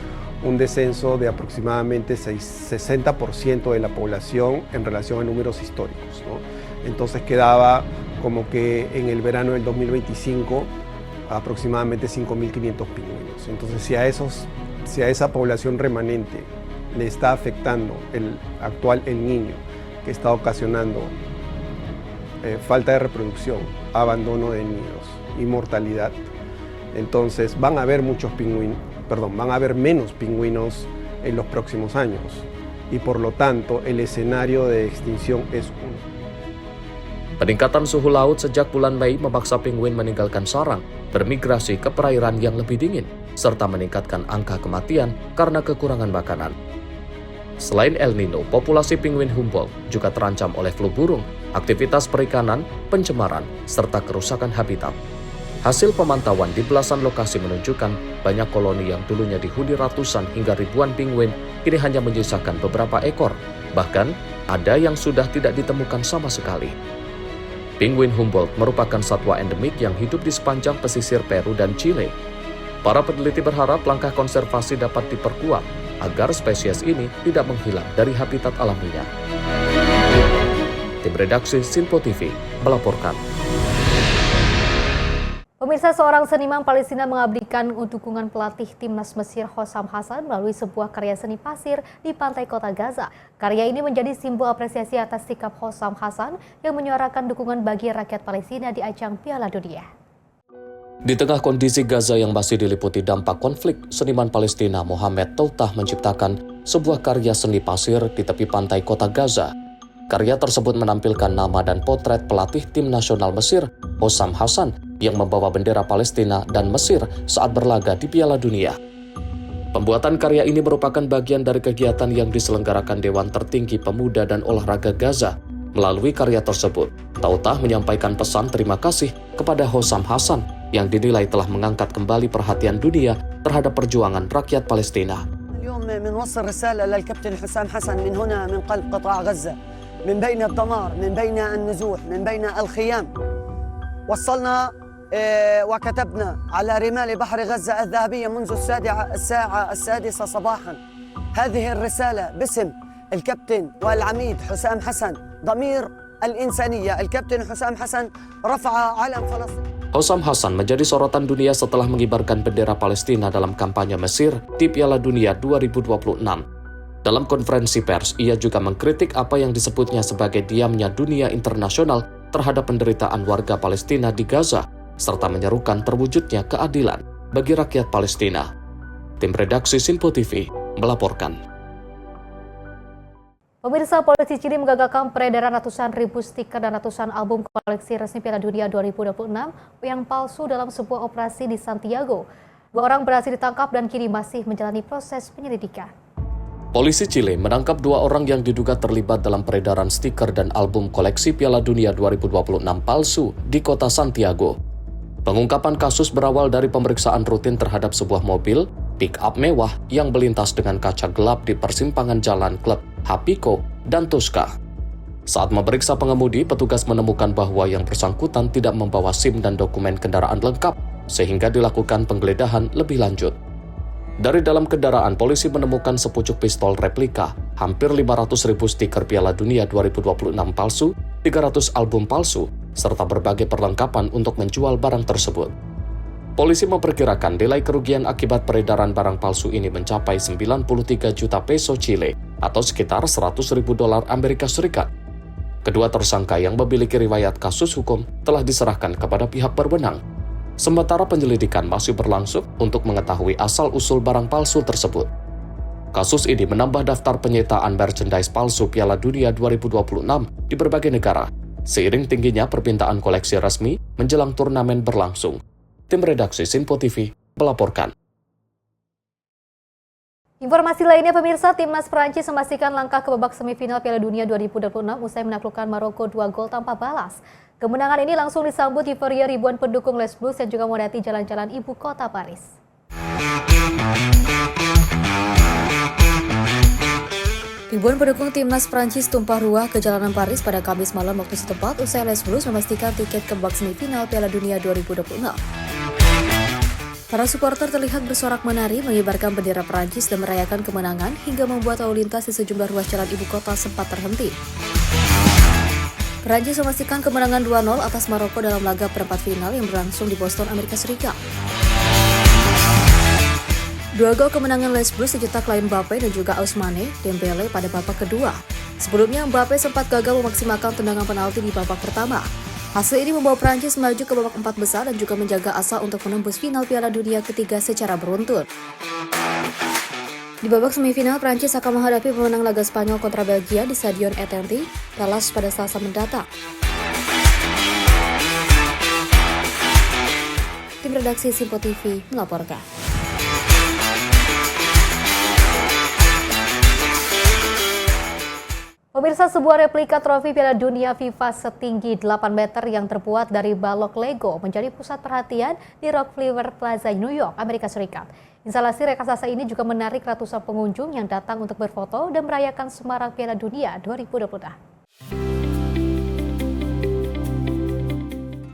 un descenso de aproximadamente 60% de la población en relación a números históricos, ¿no? Entonces quedaba como que en el verano del 2025 aproximadamente 5.500 pingüinos. Entonces si a esa población remanente le está afectando el Niño, que está ocasionando falta de reproducción, abandono de nidos y mortalidad. Entonces van a haber menos pingüinos en los próximos años y por lo tanto el escenario de extinción es uno. Peningkatan suhu laut sejak bulan Mei memaksa penguin meninggalkan sarang, bermigrasi ke perairan yang lebih dingin, serta meningkatkan angka kematian karena kekurangan makanan. Selain El Nino, populasi penguin Humboldt juga terancam oleh flu burung, aktivitas perikanan, pencemaran, serta kerusakan habitat. Hasil pemantauan di belasan lokasi menunjukkan banyak koloni yang dulunya dihuni ratusan hingga ribuan penguin kini hanya menyisakan beberapa ekor, bahkan ada yang sudah tidak ditemukan sama sekali. Penguin Humboldt merupakan satwa endemik yang hidup di sepanjang pesisir Peru dan Chile. Para peneliti berharap langkah konservasi dapat diperkuat agar spesies ini tidak menghilang dari habitat alaminya. Tim redaksi Sinpo TV melaporkan. Pemirsa, seorang seniman Palestina mengabdikan dukungan pelatih timnas Mesir Hossam Hassan melalui sebuah karya seni pasir di pantai kota Gaza. Karya ini menjadi simbol apresiasi atas sikap Hossam Hassan yang menyuarakan dukungan bagi rakyat Palestina di ajang Piala Dunia. Di tengah kondisi Gaza yang masih diliputi dampak konflik, seniman Palestina Mohamed Toutah menciptakan sebuah karya seni pasir di tepi pantai kota Gaza. Karya tersebut menampilkan nama dan potret pelatih tim nasional Mesir, Hossam Hassan, yang membawa bendera Palestina dan Mesir saat berlaga di Piala Dunia. Pembuatan karya ini merupakan bagian dari kegiatan yang diselenggarakan Dewan Tertinggi Pemuda dan Olahraga Gaza. Melalui karya tersebut, Toutah menyampaikan pesan terima kasih kepada Hossam Hassan yang dinilai telah mengangkat kembali perhatian dunia terhadap perjuangan rakyat Palestina. اليوم بنوصل رسالة للكابتن حسام حسن من هنا من قلب قطاع غزة من بين الدمار من بين النزوح من بين الخيام. وصلنا وكتبنا على رمال بحر غزة الذهبية منذ الساعة 6 صباحا هذه الرسالة باسم الكابتن والعميد حسام حسن ضمير الإنسانية. الكابتن حسام حسن رفع علم فلسطين. Hossam Hassan menjadi sorotan dunia setelah mengibarkan bendera Palestina dalam kampanye Mesir di Piala Dunia 2026. Dalam konferensi pers, ia juga mengkritik apa yang disebutnya sebagai diamnya dunia internasional terhadap penderitaan warga Palestina di Gaza, serta menyerukan terwujudnya keadilan bagi rakyat Palestina. Tim redaksi Sinpo TV melaporkan. Pemirsa, polisi Chili menggagalkan peredaran ratusan ribu stiker dan ratusan album koleksi resmi Piala Dunia 2026 yang palsu dalam sebuah operasi di Santiago. 2 orang berhasil ditangkap dan kini masih menjalani proses penyelidikan. Polisi Chile menangkap 2 orang yang diduga terlibat dalam peredaran stiker dan album koleksi Piala Dunia 2026 palsu di kota Santiago. Pengungkapan kasus berawal dari pemeriksaan rutin terhadap sebuah mobil pick-up mewah yang melintas dengan kaca gelap di persimpangan jalan klub Hapico dan Tosca. Saat memeriksa pengemudi, petugas menemukan bahwa yang bersangkutan tidak membawa SIM dan dokumen kendaraan lengkap, sehingga dilakukan penggeledahan lebih lanjut. Dari dalam kendaraan, polisi menemukan sepucuk pistol replika, hampir 500.000 stiker Piala Dunia 2026 palsu, 300 album palsu, serta berbagai perlengkapan untuk menjual barang tersebut. Polisi memperkirakan nilai kerugian akibat peredaran barang palsu ini mencapai 93 juta peso Chile atau sekitar $100.000 Amerika Serikat. Kedua tersangka yang memiliki riwayat kasus hukum telah diserahkan kepada pihak berwenang. Sementara penyelidikan masih berlangsung untuk mengetahui asal-usul barang palsu tersebut. Kasus ini menambah daftar penyitaan merchandise palsu Piala Dunia 2026 di berbagai negara, seiring tingginya permintaan koleksi resmi menjelang turnamen berlangsung. Tim redaksi Sinpo TV melaporkan. Informasi lainnya, pemirsa, timnas Prancis memastikan langkah ke babak semifinal Piala Dunia 2026 usai menaklukkan Maroko 2 gol tanpa balas. Kemenangan ini langsung disambut euforia ribuan pendukung Les Bleus yang juga memadati jalan-jalan ibu kota Paris. Ribuan pendukung timnas Prancis tumpah ruah ke jalanan Paris pada Kamis malam waktu setempat usai Les Bleus memastikan tiket ke babak semifinal Piala Dunia 2026. Para supporter terlihat bersorak menari, mengibarkan bendera Prancis dan merayakan kemenangan hingga membuat lalu lintas di sejumlah ruas jalan ibu kota sempat terhenti. Prancis memastikan kemenangan 2-0 atas Maroko dalam laga perempat final yang berlangsung di Boston, Amerika Serikat. 2 gol kemenangan Les Bleus dicetak Kylian Mbappe dan juga Ousmane Dembele pada babak kedua. Sebelumnya, Mbappe sempat gagal memaksimalkan tendangan penalti di babak pertama. Hasil ini membawa Prancis maju ke babak 4 besar dan juga menjaga asa untuk menembus final Piala Dunia ketiga secara beruntun. Di babak semifinal, Prancis akan menghadapi pemenang laga Spanyol kontra Belgia di Stadion Eternity, Dallas pada Selasa mendatang. Tim redaksi Simpo TV melaporkan. Pemirsa, sebuah replika trofi Piala Dunia FIFA setinggi 8 meter yang terbuat dari balok Lego menjadi pusat perhatian di Rockefeller Plaza, New York, Amerika Serikat. Instalasi raksasa ini juga menarik ratusan pengunjung yang datang untuk berfoto dan merayakan semarak Piala Dunia 2022.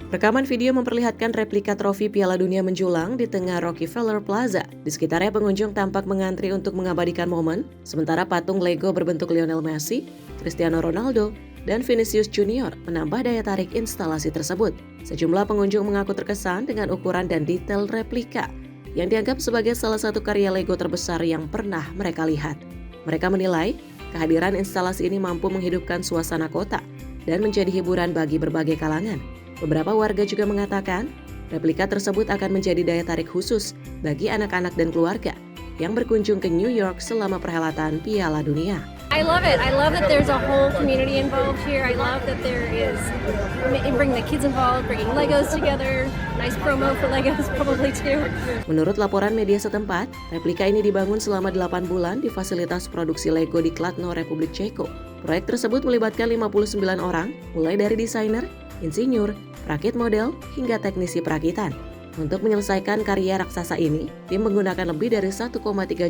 Rekaman video memperlihatkan replika trofi Piala Dunia menjulang di tengah Rockefeller Plaza. Di sekitarnya pengunjung tampak mengantri untuk mengabadikan momen, sementara patung Lego berbentuk Lionel Messi, Cristiano Ronaldo, dan Vinicius Junior menambah daya tarik instalasi tersebut. Sejumlah pengunjung mengaku terkesan dengan ukuran dan detail replika, yang dianggap sebagai salah satu karya Lego terbesar yang pernah mereka lihat. Mereka menilai kehadiran instalasi ini mampu menghidupkan suasana kota dan menjadi hiburan bagi berbagai kalangan. Beberapa warga juga mengatakan replika tersebut akan menjadi daya tarik khusus bagi anak-anak dan keluarga yang berkunjung ke New York selama perhelatan Piala Dunia. I love it. I love that there's a whole community involved here. I love that there is bring the kids involved, bringing Legos together. Nice promo for Legos probably too. Menurut laporan media setempat, replika ini dibangun selama 8 bulan di fasilitas produksi Lego di Kladno, Republik Ceko. Proyek tersebut melibatkan 59 orang, mulai dari desainer, insinyur, perakit model, hingga teknisi perakitan. Untuk menyelesaikan karya raksasa ini, tim menggunakan lebih dari 1,3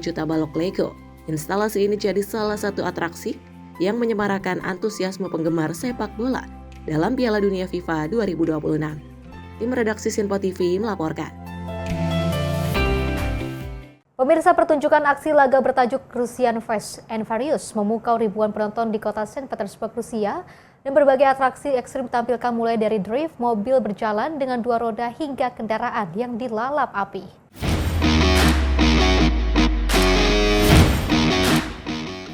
juta balok Lego. Instalasi ini jadi salah satu atraksi yang menyemarakan antusiasme penggemar sepak bola dalam Piala Dunia FIFA 2026. Tim redaksi Simpo TV melaporkan. Pemirsa, pertunjukan aksi laga bertajuk Russian Fast and Furious memukau ribuan penonton di kota Saint Petersburg, Rusia, dan berbagai atraksi ekstrim tampilkan mulai dari drift, mobil berjalan dengan 2 roda hingga kendaraan yang dilalap api.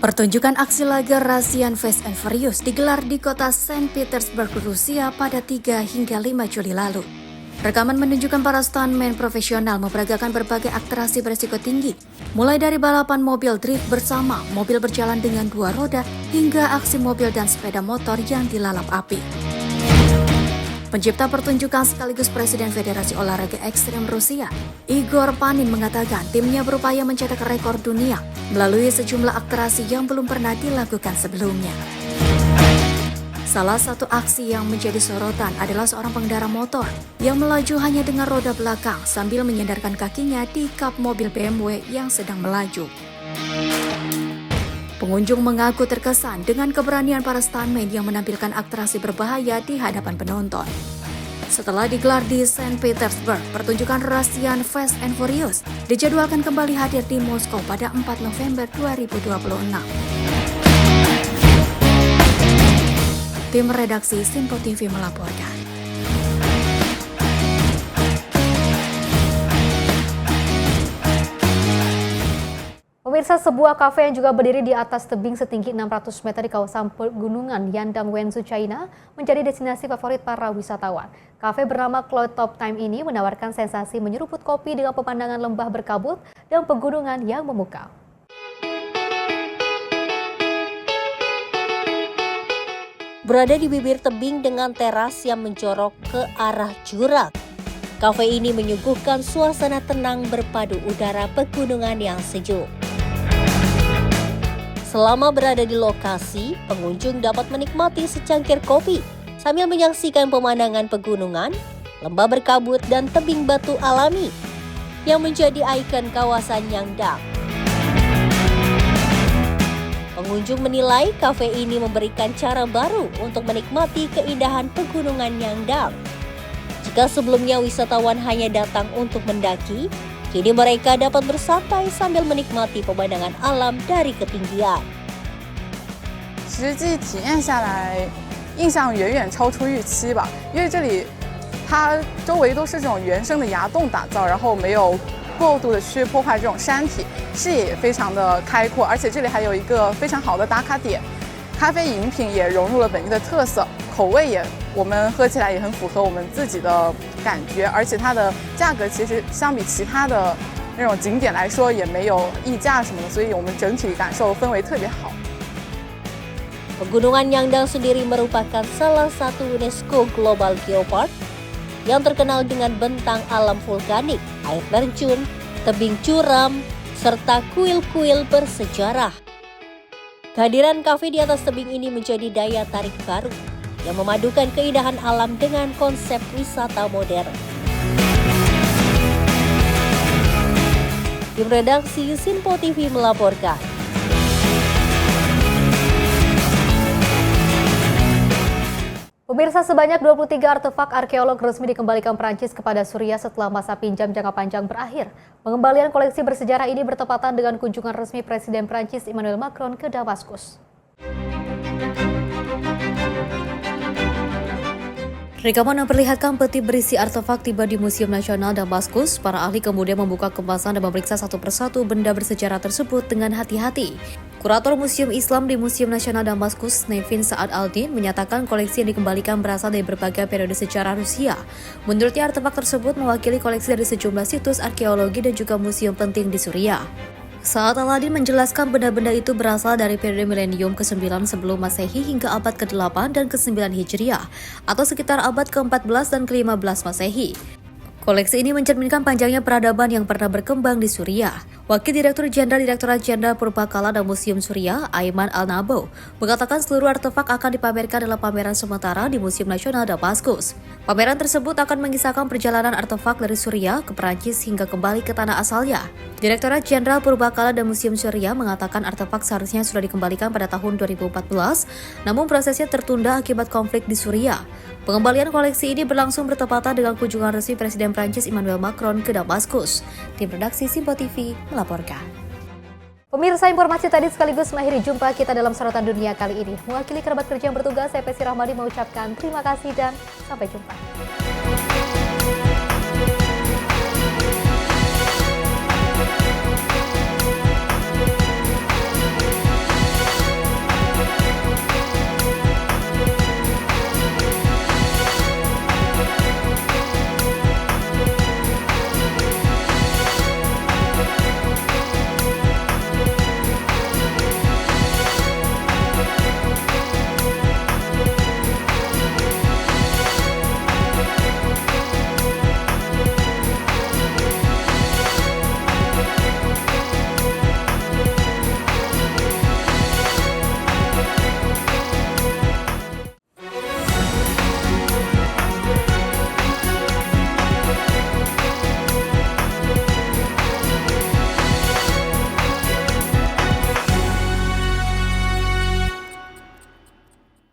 Pertunjukan aksi laga Russian Fast and Furious digelar di kota Saint Petersburg, Rusia pada 3 hingga 5 Juli lalu. Rekaman menunjukkan para stuntman profesional memperagakan berbagai atraksi berisiko tinggi, mulai dari balapan mobil drift bersama, mobil berjalan dengan 2 roda, hingga aksi mobil dan sepeda motor yang dilalap api. Pencipta pertunjukan sekaligus Presiden Federasi Olahraga Ekstrem Rusia, Igor Panin, mengatakan timnya berupaya mencetak rekor dunia melalui sejumlah atraksi yang belum pernah dilakukan sebelumnya. Salah satu aksi yang menjadi sorotan adalah seorang pengendara motor yang melaju hanya dengan roda belakang sambil menyandarkan kakinya di kap mobil BMW yang sedang melaju. Pengunjung mengaku terkesan dengan keberanian para stuntman yang menampilkan atraksi berbahaya di hadapan penonton. Setelah digelar di Saint Petersburg, pertunjukan Russian Fast and Furious dijadwalkan kembali hadir di Moskow pada 4 November 2026. Tim redaksi Simpo TV melaporkan. Pemirsa, sebuah kafe yang juga berdiri di atas tebing setinggi 600 meter di kawasan pegunungan Yandang, Wenzhou, China menjadi destinasi favorit para wisatawan. Kafe bernama Cloud Top Time ini menawarkan sensasi menyeruput kopi dengan pemandangan lembah berkabut dan pegunungan yang memukau. Berada di bibir tebing dengan teras yang menjorok ke arah jurang, kafe ini menyuguhkan suasana tenang berpadu udara pegunungan yang sejuk. Selama berada di lokasi, pengunjung dapat menikmati secangkir kopi sambil menyaksikan pemandangan pegunungan, lembah berkabut, dan tebing batu alami yang menjadi ikon kawasan Yangdang. Pengunjung menilai kafe ini memberikan cara baru untuk menikmati keindahan pegunungan Yangdang. Jika sebelumnya wisatawan hanya datang untuk mendaki, kini mereka dapat bersantai sambil menikmati pemandangan alam dari ketinggian. 实际体验下来，印象远远超出预期吧。因为这里，它周围都是这种原生的崖洞打造，然后没有过度的去破坏这种山体，视野也非常的开阔，而且这里还有一个非常好的打卡点。咖啡饮品也融入了本地的特色，口味也我们喝起来也很符合我们自己的感觉，而且它的价格其实相比其他的那种景点来说也没有溢价什么的，所以我们整体感受氛围特别好。 Pegunungan Nyangdang sendiri merupakan salah satu UNESCO Global Geopark yang terkenal dengan bentang alam vulkanik, air terjun, tebing curam, serta kuil-kuil bersejarah. Kehadiran kafe di atas tebing ini menjadi daya tarik baru yang memadukan keindahan alam dengan konsep wisata modern. Tim redaksi Sinpo TV melaporkan. Pemirsa, sebanyak 23 artefak arkeolog resmi dikembalikan Prancis kepada Suriah setelah masa pinjam jangka panjang berakhir. Pengembalian koleksi bersejarah ini bertepatan dengan kunjungan resmi Presiden Prancis Emmanuel Macron ke Damaskus. Rekaman memperlihatkan peti berisi artefak tiba di Museum Nasional Damaskus. Para ahli kemudian membuka kemasan dan memeriksa satu persatu benda bersejarah tersebut dengan hati-hati. Kurator Museum Islam di Museum Nasional Damaskus, Nevin Saad Aldin, menyatakan koleksi yang dikembalikan berasal dari berbagai periode sejarah Rusia. Menurutnya, artefak tersebut mewakili koleksi dari sejumlah situs arkeologi dan juga museum penting di Suriah. Saad Aldin menjelaskan benda-benda itu berasal dari periode milenium ke-9 sebelum Masehi hingga abad ke-8 dan ke-9 Hijriah, atau sekitar abad ke-14 dan ke-15 Masehi. Koleksi ini mencerminkan panjangnya peradaban yang pernah berkembang di Suriah. Wakil Direktur Jenderal Direktorat Jenderal Purbakala dan Museum Suriah, Ayman Al-Nabo, mengatakan seluruh artefak akan dipamerkan dalam pameran sementara di Museum Nasional Damaskus. Pameran tersebut akan mengisahkan perjalanan artefak dari Suriah ke Prancis hingga kembali ke tanah asalnya. Direktorat Jenderal Purbakala dan Museum Suriah mengatakan artefak seharusnya sudah dikembalikan pada tahun 2014, namun prosesnya tertunda akibat konflik di Suriah. Pengembalian koleksi ini berlangsung bertepatan dengan kunjungan resmi Presiden Prancis Emmanuel Macron ke Damaskus. Tim redaksi Sinpo TV melaporkan. Pemirsa, informasi tadi sekaligus mengakhiri jumpa kita dalam Sorotan Dunia kali ini. Mewakili kerabat kerja yang bertugas, saya Pesi Rahmadi mengucapkan terima kasih dan sampai jumpa.